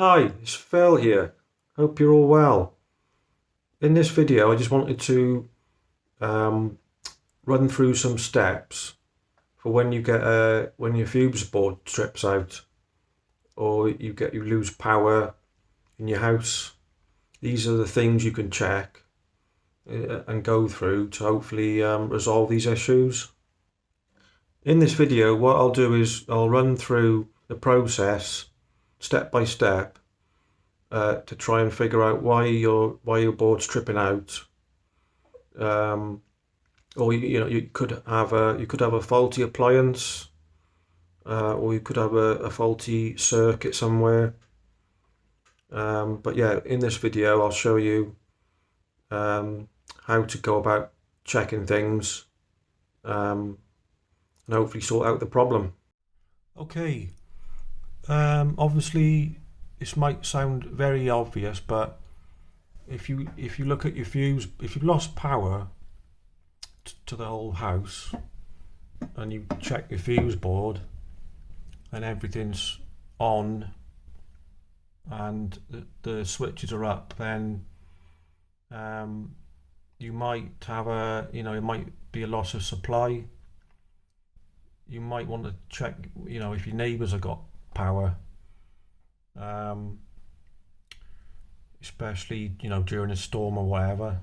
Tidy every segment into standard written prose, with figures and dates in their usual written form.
Hi, it's Phil here. Hope you're all well. In this video, I just wanted to um, run through some steps for when when your fuse board trips out or you lose power in your house. These are the things you can check and go through to hopefully resolve these issues. In this video, what I'll do is I'll run through the process step by step to try and figure out why your board's tripping out. Or you could have a faulty appliance, or you could have a faulty circuit somewhere. But yeah, in this video I'll show you how to go about checking things, and hopefully sort out the problem. Okay, obviously this might sound very obvious, but if you look at your fuse, if you've lost power to the whole house and you check your fuse board and everything's on and the switches are up, then you might have it might be a loss of supply. You might want to check, if your neighbours have got power, especially during a storm or whatever.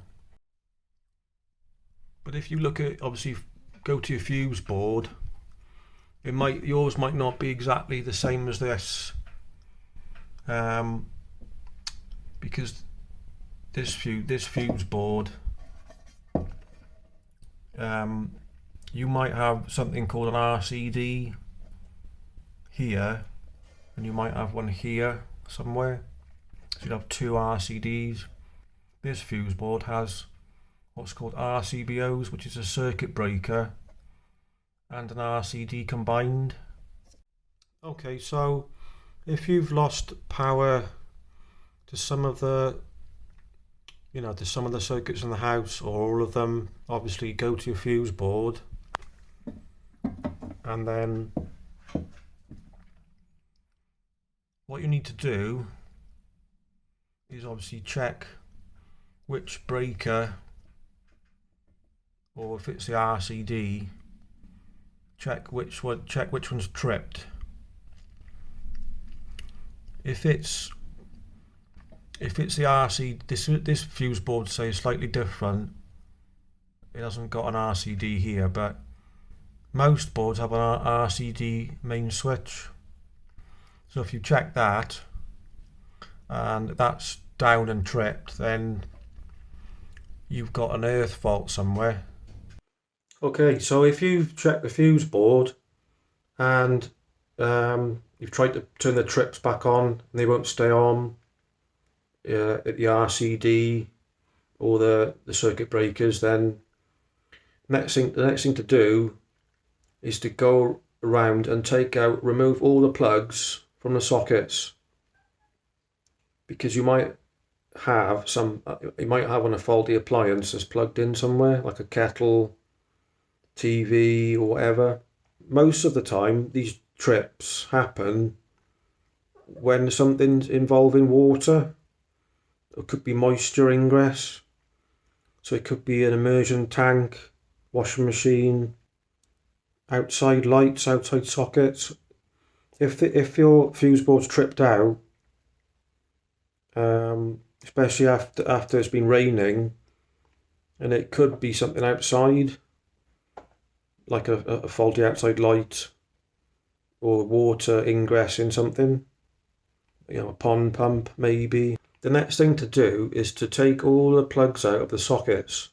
But if you look at, obviously, go to your fuse board, yours might not be exactly the same as this, because this fuse board, you might have something called an RCD here, and you might have one here somewhere. So you'd have two RCDs. This fuse board has what's called RCBOs, which is a circuit breaker and an RCD combined. Okay, so if you've lost power to some of the circuits in the house, or all of them, obviously go to your fuse board, and then what you need to do is obviously check which breaker, or if it's the RCD, check which one's tripped. If it's the RCD, this fuse board says slightly different. It hasn't got an RCD here, but most boards have an RCD main switch. So if you check that and that's down and tripped, then you've got an earth fault somewhere. Okay, so if you've checked the fuse board and you've tried to turn the trips back on and they won't stay on, at the RCD or the circuit breakers, then the next thing to do is to go around and remove all the plugs from the sockets, because you might have a faulty appliance that's plugged in somewhere, like a kettle, TV, or whatever. Most of the time these trips happen when something's involving water. It could be moisture ingress, so it could be an immersion tank, washing machine, outside lights, outside sockets. If your fuse board's tripped out, especially after it's been raining, and it could be something outside, like a faulty outside light, or water ingress in something, a pond pump maybe. The next thing to do is to take all the plugs out of the sockets,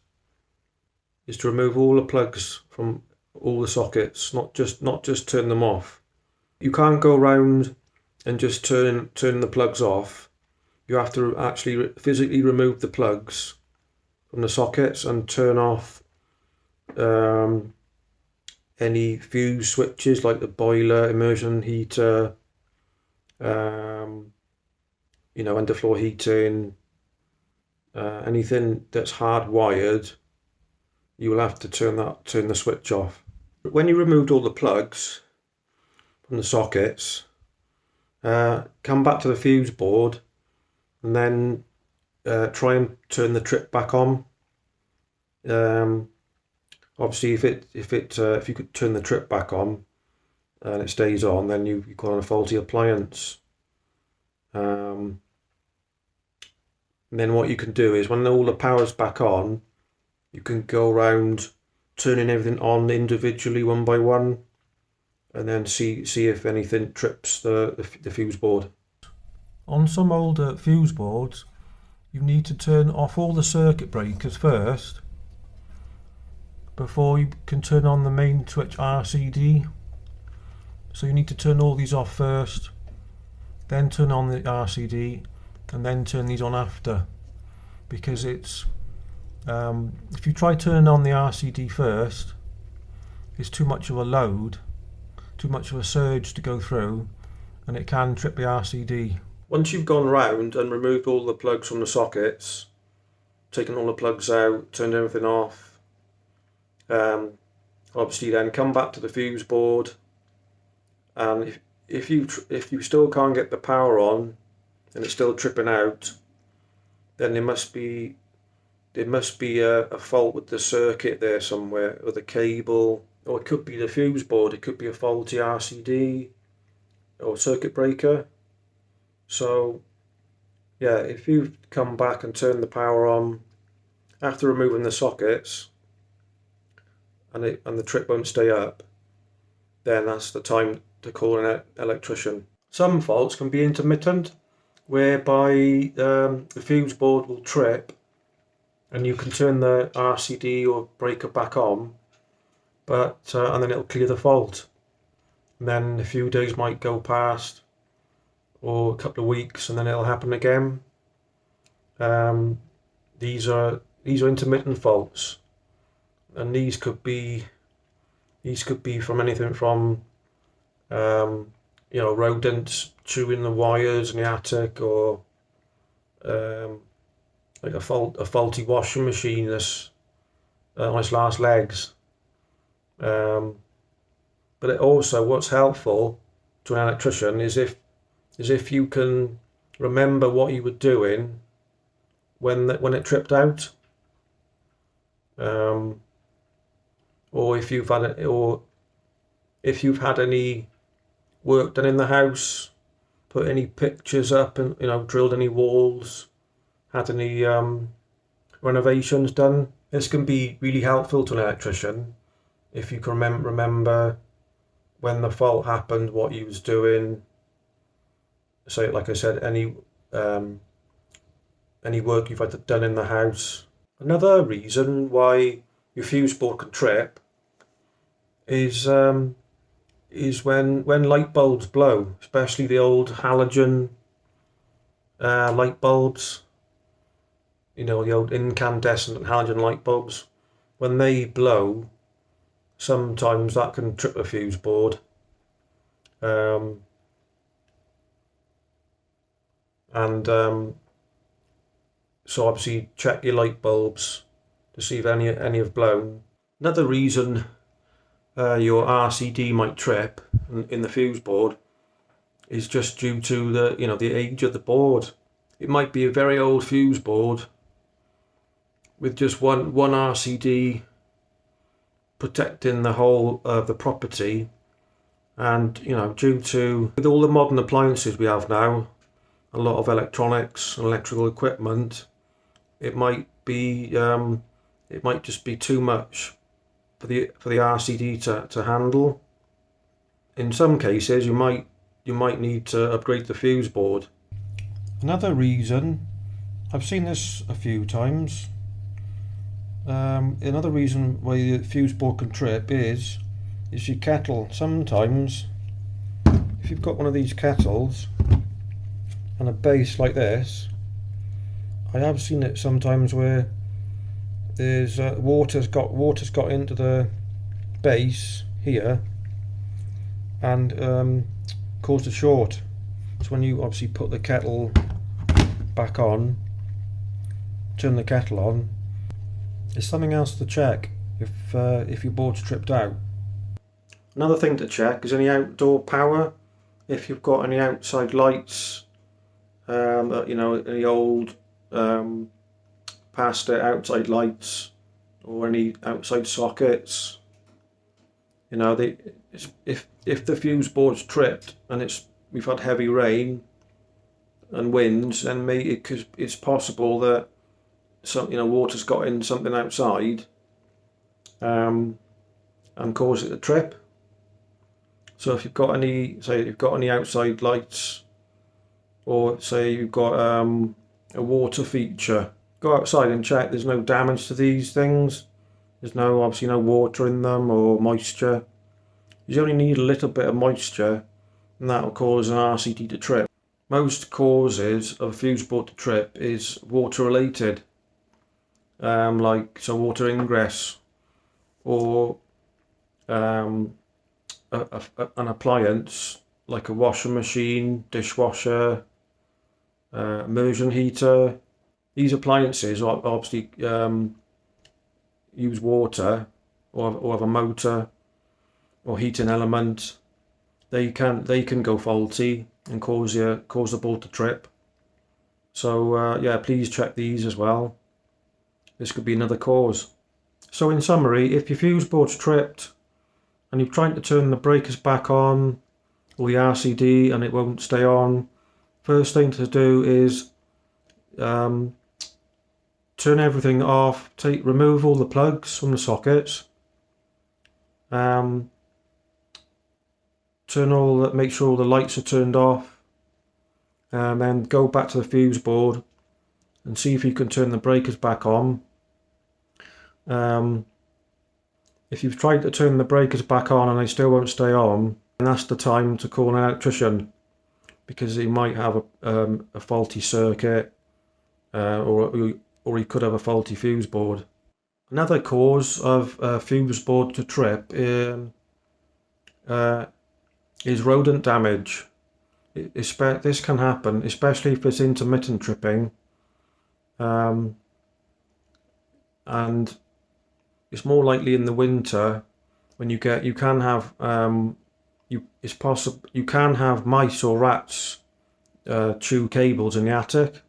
is to remove all the plugs from all the sockets, not just turn them off. You can't go around and just turn the plugs off. You have to actually physically remove the plugs from the sockets and turn off any fuse switches, like the boiler, immersion heater, underfloor heating, anything that's hardwired. You will have to turn the switch off. But when you removed all the plugs from the sockets, come back to the fuse board and then try and turn the trip back on. Obviously, if you could turn the trip back on and it stays on, then you've got a faulty appliance. And then what you can do is, when all the power's back on, you can go around turning everything on individually, one by one, and then see if anything trips the fuse board. On some older fuse boards, you need to turn off all the circuit breakers first before you can turn on the main switch RCD. So you need to turn all these off first, then turn on the RCD, and then turn these on after, because it's if you try turning on the RCD first, it's too much of a load, too much of a surge to go through, and it can trip the RCD. Once you've gone round and removed all the plugs from the sockets, taken all the plugs out, turned everything off, obviously then come back to the fuse board, and if you still can't get the power on and it's still tripping out, then there must be a fault with the circuit there somewhere, or the cable, or it could be the fuse board, it could be a faulty RCD or circuit breaker. So yeah, if you come back and turn the power on after removing the sockets and the trip won't stay up, then that's the time to call an electrician. Some faults can be intermittent, whereby the fuse board will trip and you can turn the RCD or breaker back on, but and then it'll clear the fault. And then a few days might go past, or a couple of weeks, and then it'll happen again. These are intermittent faults, and these could be from anything from rodents chewing the wires in the attic, or like a faulty washing machine that's on its last legs. But it also, what's helpful to an electrician is if you can remember what you were doing when it tripped out, or if you've had any work done in the house, put any pictures up, and drilled any walls, had any renovations done. This can be really helpful to an electrician if you can remember when the fault happened, what you was doing. So like I said, any work you've had done in the house. Another reason why your fuse board can trip is when light bulbs blow, especially the old halogen light bulbs. The old incandescent halogen light bulbs. When they blow, sometimes that can trip a fuse board. So obviously check your light bulbs to see if any have blown. Another reason your RCD might trip in the fuse board is just due to the age of the board. It might be a very old fuse board with just one RCD protecting the whole of the property, and with all the modern appliances we have now, a lot of electronics and electrical equipment, it might just be too much for the RCD to handle. In some cases, you might need to upgrade the fuse board. Another reason, I've seen this a few times. Another reason why the fuse board can trip is your kettle. Sometimes, if you've got one of these kettles and a base like this, I have seen it sometimes where there's water's got into the base here and caused a short. So when you obviously put the kettle back on, turn the kettle on, there's something else to check if your board's tripped out. Another thing to check is any outdoor power if you've got any outside lights, you know, any old past outside lights or any outside sockets, you know, if the fuse board's tripped and we've had heavy rain and winds, then it's possible that water's got in something outside and caused it to trip. So if you've got any outside lights, or say you've got a water feature, go outside and check there's no damage to these things. There's obviously no water in them or moisture. You only need a little bit of moisture and that will cause an RCD to trip. Most causes of a fuse board to trip is water related, like water ingress, or an appliance like a washing machine, dishwasher, immersion heater. These appliances obviously use water or have a motor or heating element. They can go faulty and cause the board to trip. So yeah, please check these as well. This could be another cause. So in summary, if your fuse board's tripped and you're trying to turn the breakers back on or the RCD and it won't stay on, first thing to do is turn everything off, remove all the plugs from the sockets, make sure all the lights are turned off, and then go back to the fuse board and see if you can turn the breakers back on. If you've tried to turn the breakers back on and they still won't stay on, then that's the time to call an electrician, because he might have a faulty circuit, or he could have a faulty fuse board. Another cause of a fuse board to trip is rodent damage. This can happen, especially if it's intermittent tripping, and it's more likely in the winter when you can have mice or rats chew cables in the attic.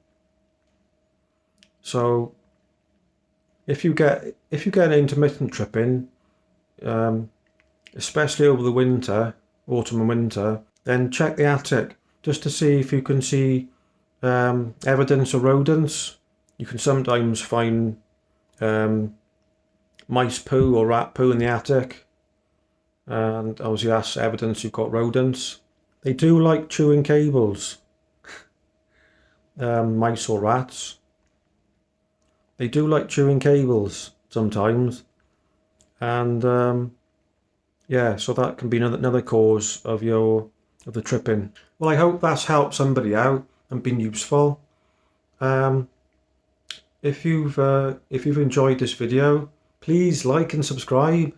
So if you get intermittent tripping, especially over the winter, autumn and winter, then check the attic just to see if you can see evidence of rodents. You can sometimes find mice poo or rat poo in the attic, and obviously that's evidence you've got rodents. They do like chewing cables, mice or rats. They do like chewing cables sometimes, and yeah, so that can be another cause of the tripping. Well, I hope that's helped somebody out and been useful. If you've enjoyed this video, please like and subscribe.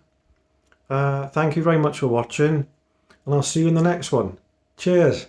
Thank you very much for watching, and I'll see you in the next one. Cheers.